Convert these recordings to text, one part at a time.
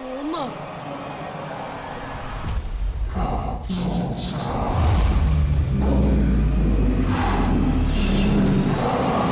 엄마.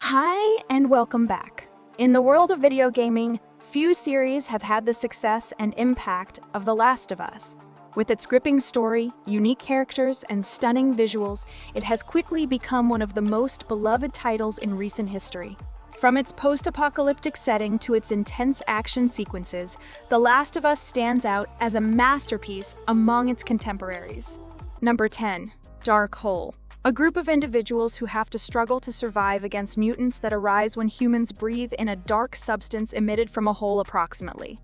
Hi, and welcome back. In the world of video gaming, few series have had the success and impact of The Last of Us. With its gripping story, unique characters, and stunning visuals, it has quickly become one of the most beloved titles in recent history. From its post-apocalyptic setting to its intense action sequences, The Last of Us stands out as a masterpiece among its contemporaries. Number 10. Dark Hole. A group of individuals who have to struggle to survive against mutants that arise when humans breathe in a dark substance emitted from a hole approximately.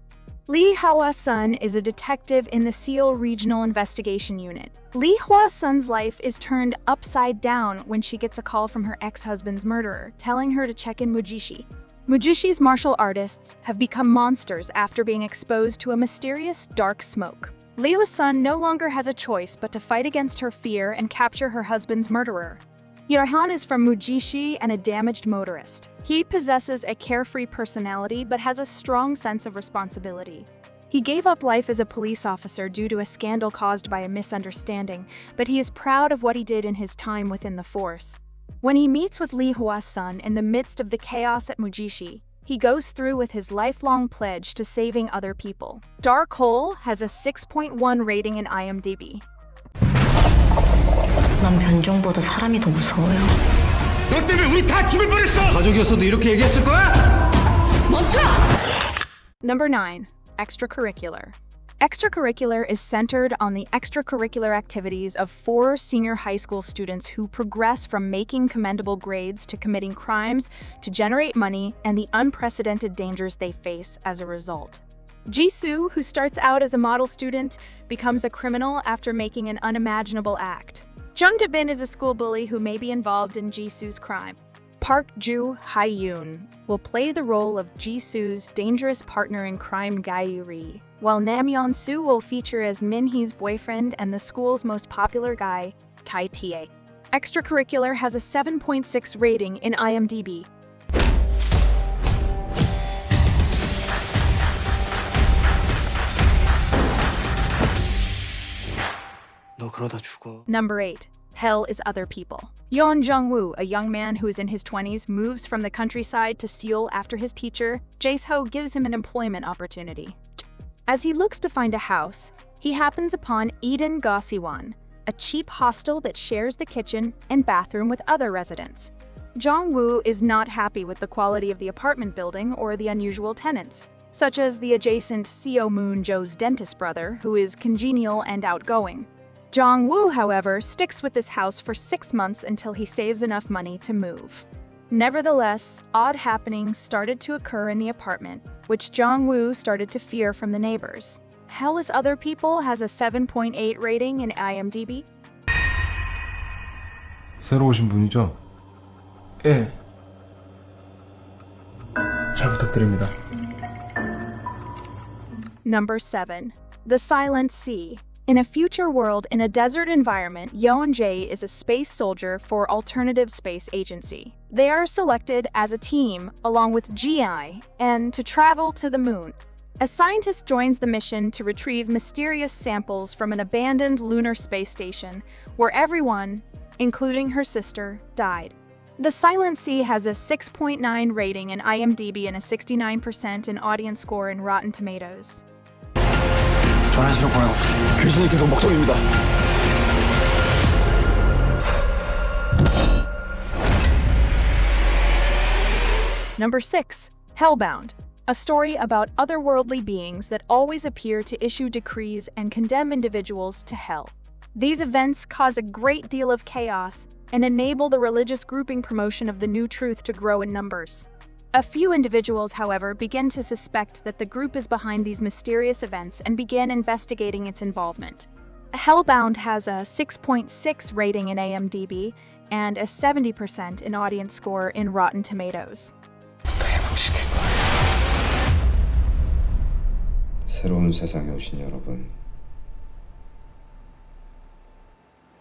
Lee Hwa-sun is a detective in the Seoul Regional Investigation Unit. Lee Hwa-sun's life is turned upside down when she gets a call from her ex-husband's murderer, telling her to check in Mujishi. Mujishi's martial artists have become monsters after being exposed to a mysterious dark smoke. Lee Hwa-sun no longer has a choice but to fight against her fear and capture her husband's murderer. Yeon is from Mujishi and a damaged motorist. He possesses a carefree personality but has a strong sense of responsibility. He gave up life as a police officer due to a scandal caused by a misunderstanding, but he is proud of what he did in his time within the force. When he meets with Lee Hwa-sun in the midst of the chaos at Mujishi, he goes through with his lifelong pledge to saving other people. Dark Hole has a 6.1 rating in IMDb. 난 변종보다 사람이 더 무서워요. 너 때문에 우리 다 죽을 뻔했어! 가족이었어도 이렇게 얘기했을 거야? 멈춰! Number 9. Extracurricular. Extracurricular is centered on the extracurricular activities of 4 senior high school students who progress from making commendable grades to committing crimes to generate money and the unprecedented dangers they face as a result. Jisoo, who starts out as a model student, becomes a criminal after making an unimaginable act. Jung Da-bin is a school bully who may be involved in Jisoo's crime. Park Joo-hyun will play the role of Jisoo's dangerous partner in crime Gae-ri, while Nam Yeon-soo will feature as Min-hee's boyfriend and the school's most popular guy, Kai-tae. Extracurricular has a 7.6 rating in IMDb. 너 그러다 죽어. Number 8. Hell is Other People. Yeon Jung-woo, a young man who is in his 20s, moves from the countryside to Seoul after his teacher, Jae-ho, gives him an employment opportunity. As he looks to find a house, he happens upon Eden Gosiwon, a cheap hostel that shares the kitchen and bathroom with other residents. Jung-woo is not happy with the quality of the apartment building or the unusual tenants, such as the adjacent Seo Moon-jo's dentist brother, who is congenial and outgoing. Jong-woo, however, sticks with this house for 6 months until he saves enough money to move. Nevertheless, odd happenings started to occur in the apartment, which Jong-woo started to fear from the neighbors. Hell is Other People has a 7.8 rating in IMDb. 새로 오신 분이죠? 예. 잘 부탁드립니다. Number 7. The Silent Sea. In a future world in a desert environment, Yeon-jae is a space soldier for Alternative Space Agency. They are selected as a team, along with Ji, and to travel to the moon. A scientist joins the mission to retrieve mysterious samples from an abandoned lunar space station, where everyone, including her sister, died. The Silent Sea has a 6.9 rating in IMDb and a 69% in audience score in Rotten Tomatoes. 전화실로 보내고 귀신이 계속 먹통입니다. Number 6. Hellbound. A story about otherworldly beings that always appear to issue decrees and condemn individuals to hell. These events cause a great deal of chaos and enable the religious grouping promotion of the new truth to grow in numbers. A few individuals, however, begin to suspect that the group is behind these mysterious events and begin investigating its involvement. Hellbound has a 6.6 rating in IMDb and a 70% in audience score in Rotten Tomatoes. 새로운 세상에 오신 여러분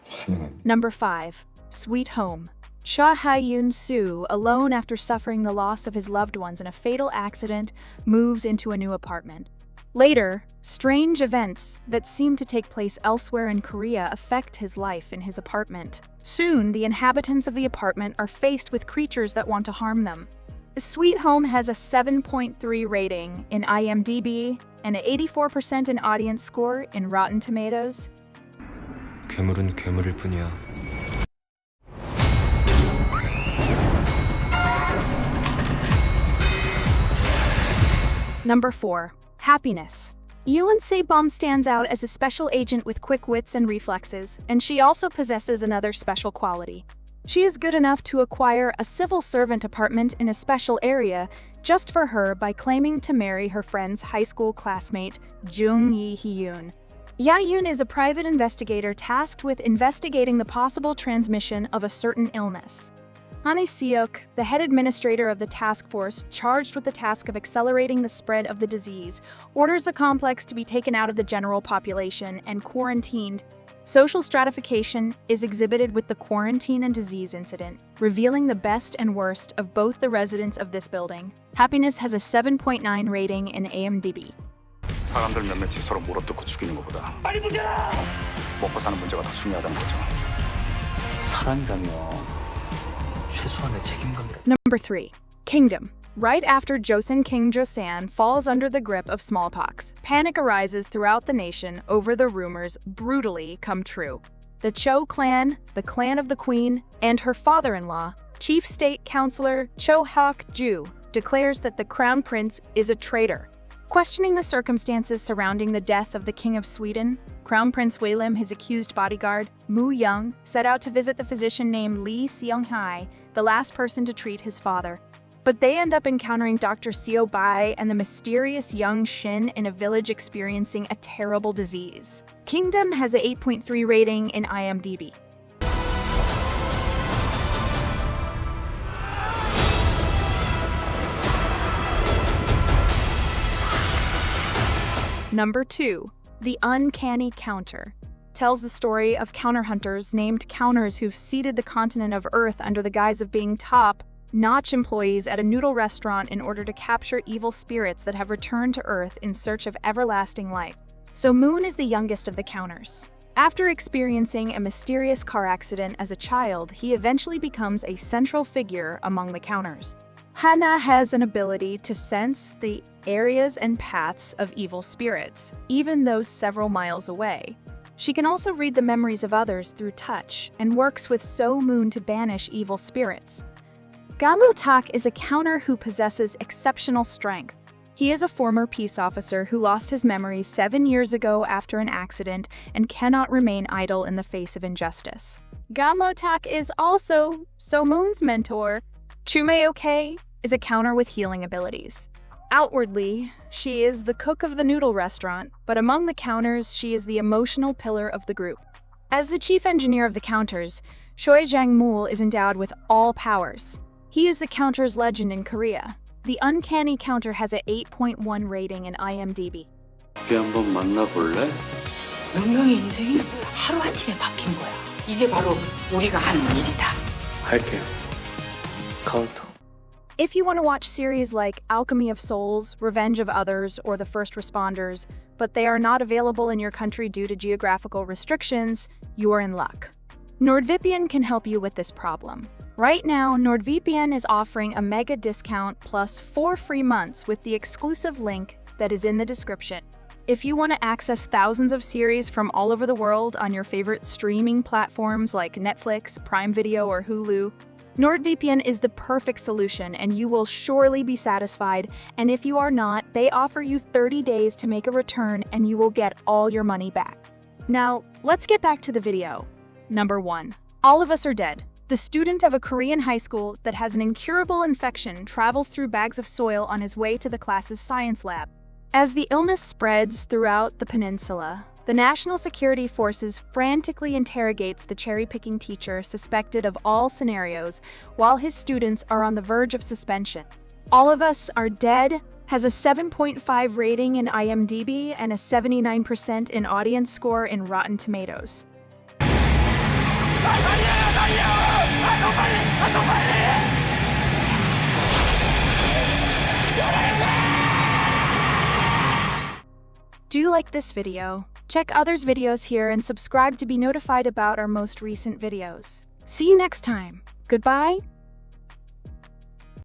환영합니다. Number 5. Sweet Home. Cha Hyun-soo, alone after suffering the loss of his loved ones in a fatal accident, moves into a new apartment. Later, strange events that seem to take place elsewhere in Korea affect his life in his apartment. Soon, the inhabitants of the apartment are faced with creatures that want to harm them. Sweet Home has a 7.3 rating in IMDb and an 84% in audience score in Rotten Tomatoes. 괴물은 괴물일 뿐이야. Number 4. Happiness. Yoon Se-bom stands out as a special agent with quick wits and reflexes, and she also possesses another special quality. She is good enough to acquire a civil servant apartment in a special area just for her by claiming to marry her friend's high school classmate, Jung Yi-hyun. Ya-yoon is a private investigator tasked with investigating the possible transmission of a certain illness. Hane Seok, the head administrator of the task force charged with the task of accelerating the spread of the disease, orders the complex to be taken out of the general population and quarantined. Social stratification is exhibited with the quarantine and disease incident, revealing the best and worst of both the residents of this building. Happiness has a 7.9 rating in IMDb. 사람들 몇몇이 서로 물어뜯고 죽이는 것보다 빨리 문제라! 먹고 사는 문제가 더 중요하다는 거죠. 사람이라며 최소한의 책임감이라. Number 3. Kingdom. Right after Joseon King Joseon falls under the grip of smallpox, panic arises throughout the nation over the rumors brutally come true. The Cho clan, the clan of the queen, and her father-in-law, Chief State Counselor Cho Hak-ju, declares that the crown prince is a traitor. Questioning the circumstances surrounding the death of the King of Sweden, Crown Prince Walim, his accused bodyguard, Moo Young, set out to visit the physician named Lee Seong-hai, the last person to treat his father. But they end up encountering Dr. Seo Bai and the mysterious young Shin in a village experiencing a terrible disease. Kingdom has an 8.3 rating in IMDb. Number 2. The Uncanny Counter tells the story of counter hunters named Counters who've seeded the continent of Earth under the guise of being top-notch employees at a noodle restaurant in order to capture evil spirits that have returned to Earth in search of everlasting life. So Moon is the youngest of the Counters. After experiencing a mysterious car accident as a child, he eventually becomes a central figure among the Counters. Hana has an ability to sense the areas and paths of evil spirits, even those several miles away. She can also read the memories of others through touch and works with So Moon to banish evil spirits. Gamu Tak is a counter who possesses exceptional strength. He is a former peace officer who lost his memories 7 years ago after an accident and cannot remain idle in the face of injustice. Gamu Tak is also So Moon's mentor. Chumeoke is a counter with healing abilities. Outwardly, she is the cook of the noodle restaurant, but among the counters, she is the emotional pillar of the group. As the chief engineer of the counters, Choi Jang-mul is endowed with all powers. He is the counter's legend in Korea. The Uncanny Counter has an 8.1 rating in IMDb. 한번 만나볼래? 명명의 인생이 하루아침에 바뀐 거야. 이게 바로 우리가 하는 일이다. 할게요. 카운터. If you want to watch series like Alchemy of Souls, Revenge of Others, or The First Responders, but they are not available in your country due to geographical restrictions, you are in luck. NordVPN can help you with this problem. Right now, NordVPN is offering a mega discount plus 4 free months with the exclusive link that is in the description. If you want to access thousands of series from all over the world on your favorite streaming platforms like Netflix, Prime Video, or Hulu, NordVPN is the perfect solution and you will surely be satisfied, and if you are not, they offer you 30 days to make a return and you will get all your money back. Now, let's get back to the video. Number 1. All of Us Are Dead. The student of a Korean high school that has an incurable infection travels through bags of soil on his way to the class's science lab. As the illness spreads throughout the peninsula, the National Security Forces frantically interrogates the cherry-picking teacher suspected of all scenarios while his students are on the verge of suspension. All of Us Are Dead has a 7.5 rating in IMDb and a 79% in audience score in Rotten Tomatoes. Do you like this video? Check others' videos here and subscribe to be notified about our most recent videos. See you next time. Goodbye.